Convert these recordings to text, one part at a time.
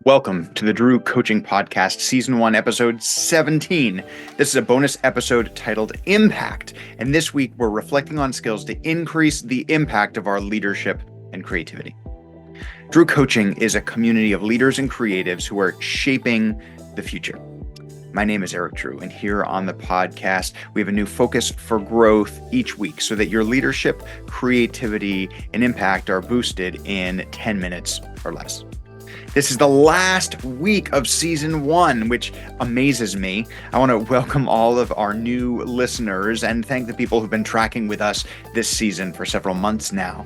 Welcome to the Drew Coaching Podcast, Season 1, Episode 17. This is a bonus episode titled Impact, and this week we're reflecting on skills to increase the impact of our leadership and creativity. Drew Coaching is a community of leaders and creatives who are shaping the future. My name is Eric Drew, and here on the podcast, we have a new focus for growth each week so that your leadership, creativity, and impact are boosted in 10 minutes or less. This is the last week of Season 1, which amazes me. I want to welcome all of our new listeners and thank the people who've been tracking with us this season for several months now.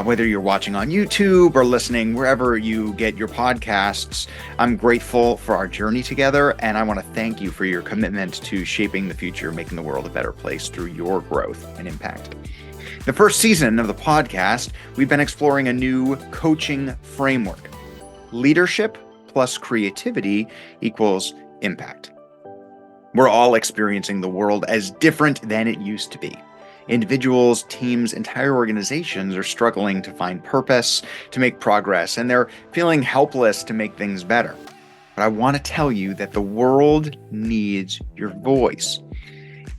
Whether you're watching on YouTube or listening wherever you get your podcasts, I'm grateful for our journey together, and I want to thank you for your commitment to shaping the future, making the world a better place through your growth and impact. The first season of the podcast, we've been exploring a new coaching framework. Leadership plus creativity equals impact. We're all experiencing the world as different than it used to be. Individuals, teams, entire organizations are struggling to find purpose, to make progress, and they're feeling helpless to make things better. But I want to tell you that the world needs your voice.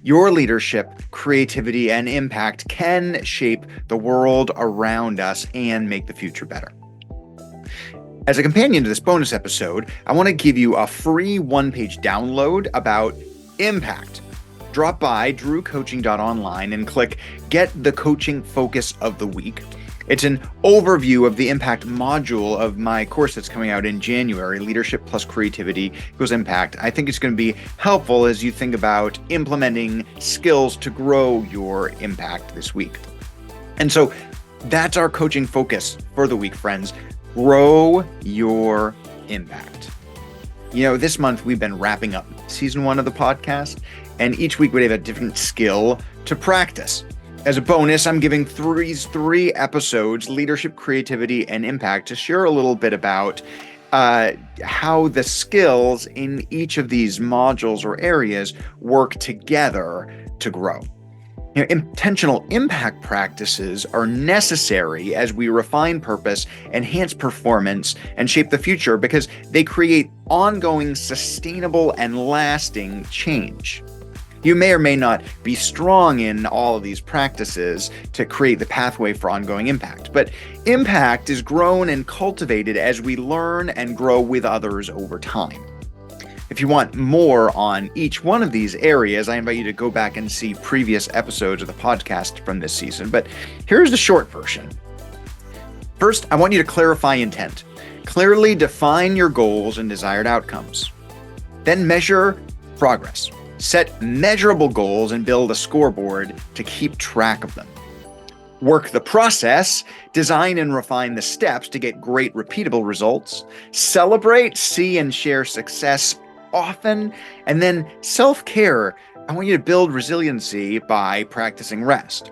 Your leadership, creativity, and impact can shape the world around us and make the future better. As a companion to this bonus episode, I want to give you a free one-page download about impact. Drop by drewcoaching.online and click Get the Coaching Focus of the Week. It's an overview of the impact module of my course that's coming out in January, Leadership plus Creativity equals Impact. I think it's going to be helpful as you think about implementing skills to grow your impact this week. And so that's our coaching focus for the week, friends. Grow your impact. You know, this month we've been wrapping up Season 1 of the podcast, and each week we have a different skill to practice. As a bonus, I'm giving three episodes, leadership, creativity, and impact, to share a little bit about how the skills in each of these modules or areas work together to grow. You know, intentional impact practices are necessary as we refine purpose, enhance performance, and shape the future because they create ongoing, sustainable, and lasting change. You may or may not be strong in all of these practices to create the pathway for ongoing impact, but impact is grown and cultivated as we learn and grow with others over time. If you want more on each one of these areas, I invite you to go back and see previous episodes of the podcast from this season, but here's the short version. First, I want you to clarify intent. Clearly define your goals and desired outcomes. Then measure progress. Set measurable goals and build a scoreboard to keep track of them. Work the process, design and refine the steps to get great repeatable results. Celebrate, see, and share success often, and then self-care. I want you to build resiliency by practicing rest.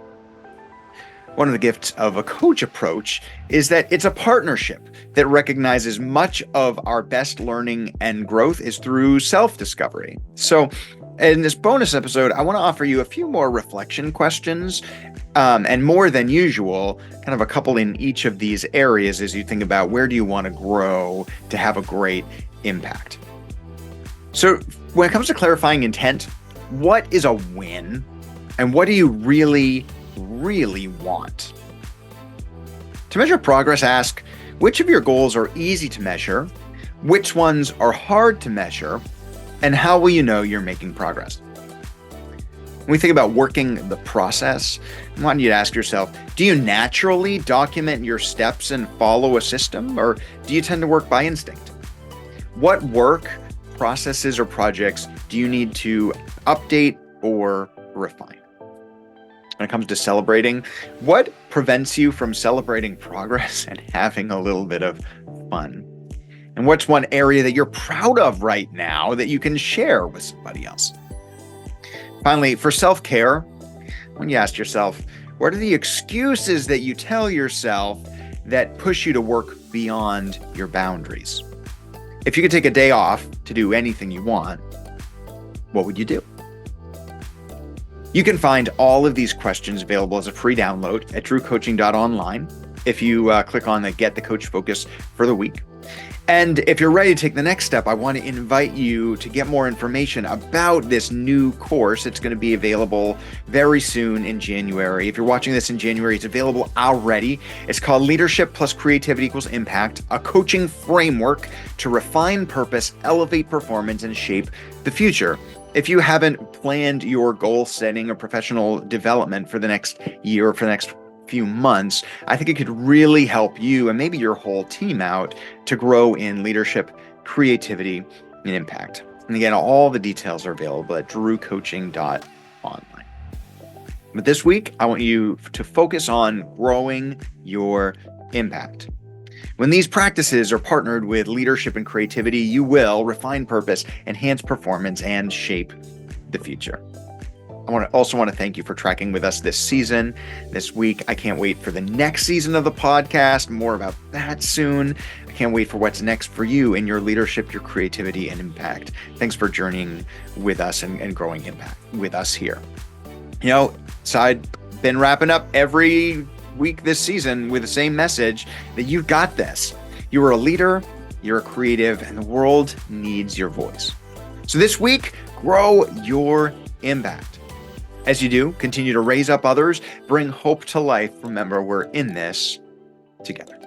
One of the gifts of a coach approach is that it's a partnership that recognizes much of our best learning and growth is through self-discovery. So in this bonus episode, I want to offer you a few more reflection questions, and more than usual, kind of a couple in each of these areas as you think about where do you want to grow to have a great impact. So when it comes to clarifying intent, what is a win and what do you really, really want? To measure progress, ask which of your goals are easy to measure, which ones are hard to measure, and how will you know you're making progress? When we think about working the process, I want you to ask yourself, do you naturally document your steps and follow a system, or do you tend to work by instinct? What work, processes, or projects do you need to update or refine? When it comes to celebrating, what prevents you from celebrating progress and having a little bit of fun? And what's one area that you're proud of right now that you can share with somebody else? Finally, for self-care, when you ask yourself, what are the excuses that you tell yourself that push you to work beyond your boundaries? If you could take a day off to do anything you want, what would you do? You can find all of these questions available as a free download at drewcoaching.online. If you click on the Get the Coach Focus for the Week, And if you're ready to take the next step, I want to invite you to get more information about this new course. It's going to be available very soon in January. If you're watching this in January, it's available already. It's called Leadership Plus Creativity Equals Impact, a coaching framework to refine purpose, elevate performance, and shape the future. If you haven't planned your goal setting or professional development for the next year or for the next few months, I think it could really help you and maybe your whole team out to grow in leadership, creativity, and impact. And again, all the details are available at drewcoaching.online. But this week, I want you to focus on growing your impact. When these practices are partnered with leadership and creativity, you will refine purpose, enhance performance, and shape the future. I also want to thank you for tracking with us this season, this week. I can't wait for the next season of the podcast. More about that soon. I can't wait for what's next for you in your leadership, your creativity, and impact. Thanks for journeying with us and growing impact with us here. So I've been wrapping up every week this season with the same message that you've got this. You are a leader, you're a creative, and the world needs your voice. So this week, grow your impact. As you do, continue to raise up others, bring hope to life. Remember, we're in this together.